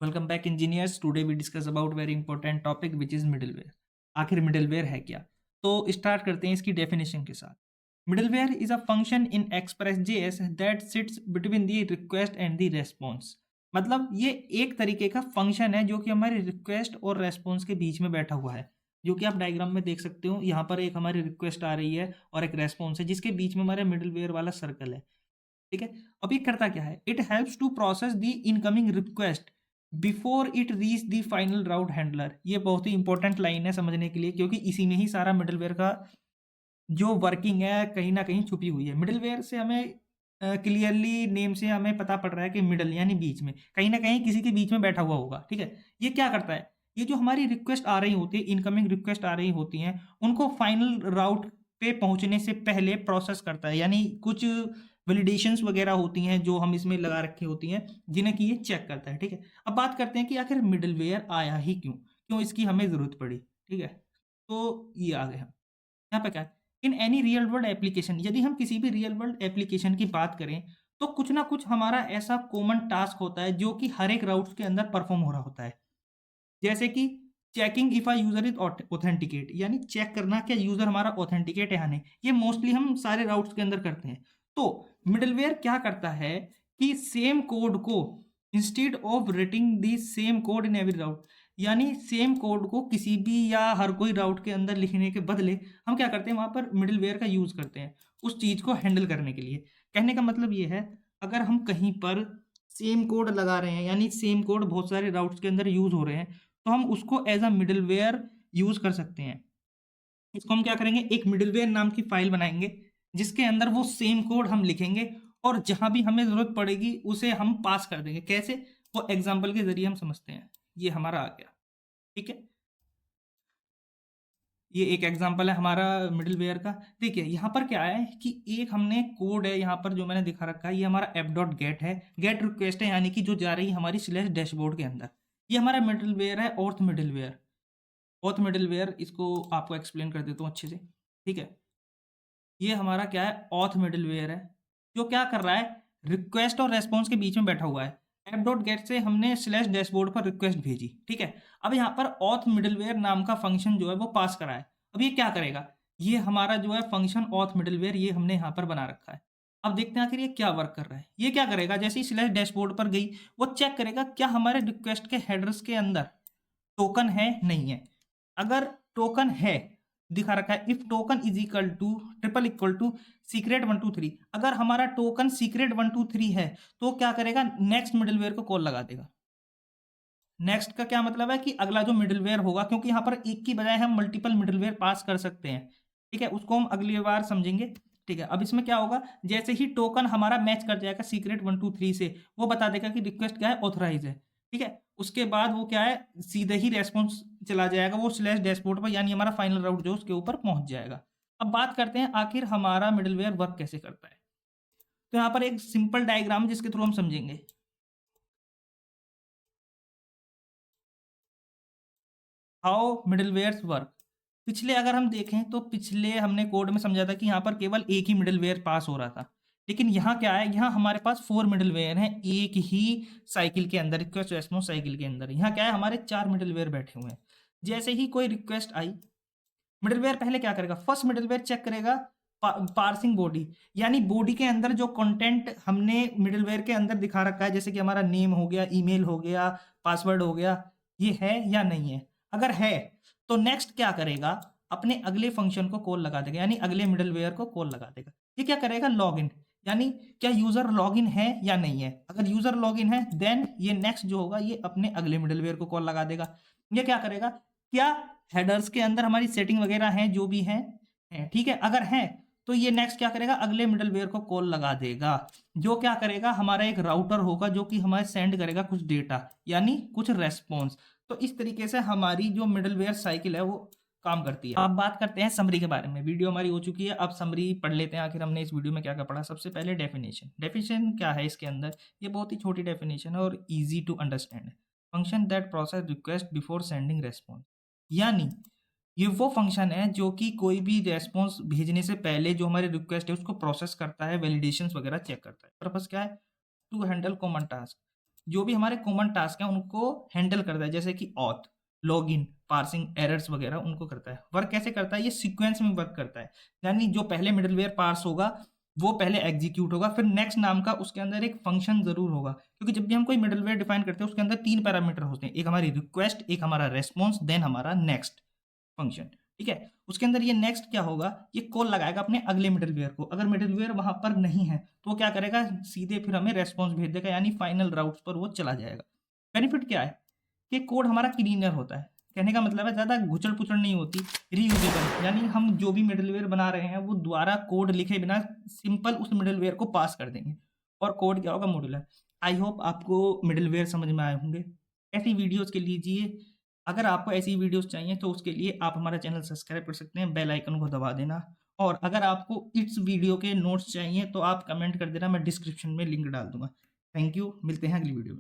Welcome back engineers. Today we discuss about very important topic which is middleware. आखिर middleware है क्या? तो start करते हैं इसकी डेफिनेशन के साथ। Middleware is a function Inn Express JS that sits between the request and the response. मतलब ये एक तरीके का फंक्शन है जो कि हमारी रिक्वेस्ट और रेस्पॉन्स के बीच में बैठा हुआ है, जो कि आप डायग्राम में देख सकते हो। यहाँ पर एक हमारी रिक्वेस्ट आ रही है और एक रेस्पॉन्स है जिसके बीच में हमारे मिडलवेयर वाला सर्कल है। ठीक है। अब ये करता क्या है? It helps to process the incoming request before it reach the final route handler. ये बहुत ही इंपॉर्टेंट लाइन है समझने के लिए, क्योंकि इसी में ही सारा मिडलवेयर का जो वर्किंग है कहीं ना कहीं छुपी हुई है। मिडलवेयर से हमें क्लियरली नेम से हमें पता पड़ रहा है कि मिडल यानी बीच में, कहीं ना कहीं किसी के बीच में बैठा हुआ होगा। ठीक है। ये क्या करता है? ये जो हमारी रिक्वेस्ट आ रही होती है, इनकमिंग रिक्वेस्ट आ रही होती हैं, उनको फाइनल राउट पे पहुंचने से पहले प्रोसेस करता है। यानी कुछ वैलिडेशंस वगैरह होती हैं जो हम इसमें लगा रखी होती हैं, जिन्हें कि ये चेक करता है। ठीक है। अब बात करते हैं कि आखिर मिडलवेयर आया ही क्यों, क्यों इसकी हमें ज़रूरत पड़ी। ठीक है। तो ये आ गए हम यहाँ पे क्या है? In any real world application, यदि हम किसी भी रियल वर्ल्ड एप्लीकेशन की बात करें तो कुछ ना कुछ हमारा ऐसा कॉमन टास्क होता है जो कि हर एक राउट्स के अंदर परफॉर्म हो रहा होता है। जैसे कि checking if a user is authenticate, यानी चेक करना क्या यूजर हमारा ऑथेंटिकेट है या नहीं। ये मोस्टली हम सारे राउट्स के अंदर करते हैं। तो मिडलवेयर क्या करता है कि सेम कोड को, instead of writing the same code in every route, यानी सेम कोड को किसी भी या हर कोई राउट के अंदर लिखने के बदले हम क्या करते हैं, वहां पर मिडलवेयर का यूज करते हैं उस चीज को हैंडल करने के लिए। कहने का मतलब ये है, अगर हम कहीं पर सेम कोड लगा रहे हैं, यानी सेम कोड बहुत सारे राउट्स के अंदर यूज हो रहे हैं, तो हम उसको एज अ मिडलवेयर यूज कर सकते हैं। इसको हम क्या करेंगे, एक मिडलवेयर नाम की फाइल बनाएंगे जिसके अंदर वो सेम कोड हम लिखेंगे, और जहां भी हमें जरूरत पड़ेगी उसे हम पास कर देंगे। कैसे? वो एग्जाम्पल के जरिए हम समझते हैं। ये हमारा आ गया। ठीक है। ये एक एग्जांपल है हमारा मिडलवेयर का। देखिए यहाँ पर क्या है कि एक हमने कोड है यहाँ पर जो मैंने दिखा रखा है, ये हमारा ऐप डॉट गेट है, गेट रिक्वेस्ट है, यानी कि जो जा रही है हमारी स्लैश डैशबोर्ड के अंदर। ये हमारा मिडलवेयर है, ऑर्थ मिडलवेयर। ऑर्थ मिडलवेयर, इसको आपको एक्सप्लेन कर देता हूँ अच्छे से। ठीक है। ये हमारा क्या है, ऑथ मिडलवेयर है, जो क्या कर रहा है, रिक्वेस्ट और रेस्पॉन्स के बीच में बैठा हुआ है। ऐप डॉट गेट से हमने स्लैश डैशबोर्ड पर रिक्वेस्ट भेजी। ठीक है। अब यहाँ पर ऑथ मिडलवेयर नाम का फंक्शन जो है वो पास करा है। अब ये क्या करेगा, ये हमारा जो है फंक्शन ऑथ मिडलवेयर, ये हमने यहाँ पर बना रखा है। अब देखते हैं आखिर ये क्या वर्क कर रहा है। ये क्या करेगा, जैसे ही स्लैश डैशबोर्ड पर गई, वो चेक करेगा क्या हमारे रिक्वेस्ट के हेडर्स के अंदर टोकन है, नहीं है। अगर टोकन है, दिखा रखा है if token is equal to triple equal to secret 123, अगर हमारा टोकन सीक्रेट 123 है तो क्या करेगा, नेक्स्ट मिडलवेयर को कॉल लगा देगा। नेक्स्ट का क्या मतलब है कि अगला जो मिडलवेयर होगा, क्योंकि यहाँ पर एक की बजाय हम मल्टीपल मिडलवेयर पास कर सकते हैं। ठीक है, उसको हम अगली बार समझेंगे। ठीक है। अब इसमें क्या होगा, जैसे ही टोकन हमारा मैच कर जाएगा सीक्रेट 123 से, वो बता देगा कि रिक्वेस्ट क्या है, ऑथराइज है। ठीक है। उसके बाद वो क्या है, सीधे ही रेस्पॉन्स चला जाएगा वो स्लैश डैशबोर्ड पर, यानी हमारा फाइनल राउट जो उसके ऊपर पहुंच जाएगा। अब बात करते हैं आखिर हमारा मिडलवेयर वर्क कैसे करता है। तो यहाँ पर एक सिंपल डायग्राम है जिसके थ्रू हम समझेंगे हाउ मिडलवेयर्स वर्क। पिछले अगर हम देखें तो पिछले हमने कोड में समझा था कि यहाँ पर केवल एक ही मिडलवेयर पास हो रहा था। लेकिन यहाँ क्या है, यहाँ हमारे पास 4 मिडलवेयर हैं एक ही साइकिल के अंदर, रिक्वेस्ट रेस्पॉन्स साइकिल के अंदर। यहाँ क्या है, हमारे 4 मिडलवेयर बैठे हुए हैं। जैसे ही कोई रिक्वेस्ट आई, मिडलवेयर पहले क्या करेगा, फर्स्ट मिडलवेयर चेक करेगा पार्सिंग बॉडी, यानी बॉडी के अंदर जो कंटेंट हमने मिडलवेयर के अंदर दिखा रखा है, जैसे कि हमारा नेम हो गया, ईमेल हो गया, पासवर्ड हो गया, ये है या नहीं है। अगर है तो नेक्स्ट क्या करेगा, अपने अगले फंक्शन को कॉल लगा देगा, यानी अगले मिडलवेयर को कॉल लगा देगा। ये क्या करेगा, लॉगिन, यानी क्या यूजर लॉगिन है या नहीं है। अगर यूजर लॉगिन है देन ये नेक्स्ट जो होगा ये अपने अगले मिडलवेयर को कॉल लगा देगा। ये क्या करेगा, क्या हेडर्स के अंदर हमारी सेटिंग वगैरह हैं जो भी हैं है, ठीक है। अगर है तो ये नेक्स्ट क्या करेगा, अगले मिडलवेयर को कॉल लगा देगा, जो क्या करेगा, हमारा एक राउटर होगा जो कि हमारे सेंड करेगा कुछ डेटा, यानी कुछ रेस्पॉन्स। तो इस तरीके से हमारी जो मिडलवेयर साइकिल है वो काम करती है। अब बात करते हैं समरी के बारे में। वीडियो हमारी हो चुकी है, अब समरी पढ़ लेते हैं आखिर हमने इस वीडियो में क्या क्या पढ़ा। सबसे पहले डेफिनेशन। डेफिनेशन क्या है इसके अंदर, ये बहुत ही छोटी डेफिनेशन है और easy to understand. Function that process request before sending response, यानी ये वो फंक्शन है जो कि कोई भी रेस्पॉन्स भेजने से पहले जो हमारी रिक्वेस्ट है उसको प्रोसेस करता है, वैलिडेशंस वगैरह चेक करता है। पर्पस क्या है, टू हैंडल कॉमन टास्क। जो भी हमारे कॉमन टास्क हैं उनको हैंडल करता है, जैसे कि ऑथ, लॉगिन, पार्सिंग, एरर्स वगैरह उनको करता है। वर्क कैसे करता है? ये सीक्वेंस में वर्क करता है, यानी जो पहले मिडलवेयर पार्स होगा वो पहले एग्जीक्यूट होगा, फिर नेक्स्ट नाम का उसके अंदर एक फंक्शन जरूर होगा, क्योंकि जब भी हम कोई मिडलवेयर डिफाइन करते हैं उसके अंदर 3 पैरामीटर होते हैं, एक हमारी रिक्वेस्ट, एक हमारा रेस्पॉन्स, देन हमारा नेक्स्ट फंक्शन। ठीक है, उसके अंदर ये नेक्स्ट क्या होगा, ये कॉल लगाएगा अपने अगले मिडलवेयर को। अगर मिडलवेयर वहां पर नहीं है तो वो क्या करेगा, सीधे फिर हमें रेस्पॉन्स भेज देगा, यानी फाइनल राउट्स पर वो चला जाएगा। बेनिफिट क्या है कि कोड हमारा क्लीनर होता है, कहने का मतलब है ज़्यादा घुचड़ पुचड़ नहीं होती, रीयूजेबल, यानी हम जो भी मिडलवेयर बना रहे हैं वो दोबारा कोड लिखे बिना सिंपल उस मिडलवेयर को पास कर देंगे, और कोड क्या होगा, मॉड्यूलर। आई होप आपको मिडलवेयर समझ में आए होंगे। ऐसी वीडियोस के लीजिए, अगर आपको ऐसी वीडियोस चाहिए तो उसके लिए आप हमारा चैनल सब्सक्राइब कर सकते हैं, बेल आइकन को दबा देना। और अगर आपको इस वीडियो के नोट्स चाहिए तो आप कमेंट कर देना, मैं डिस्क्रिप्शन में लिंक डाल दूंगा। थैंक यू, मिलते हैं अगली वीडियो में।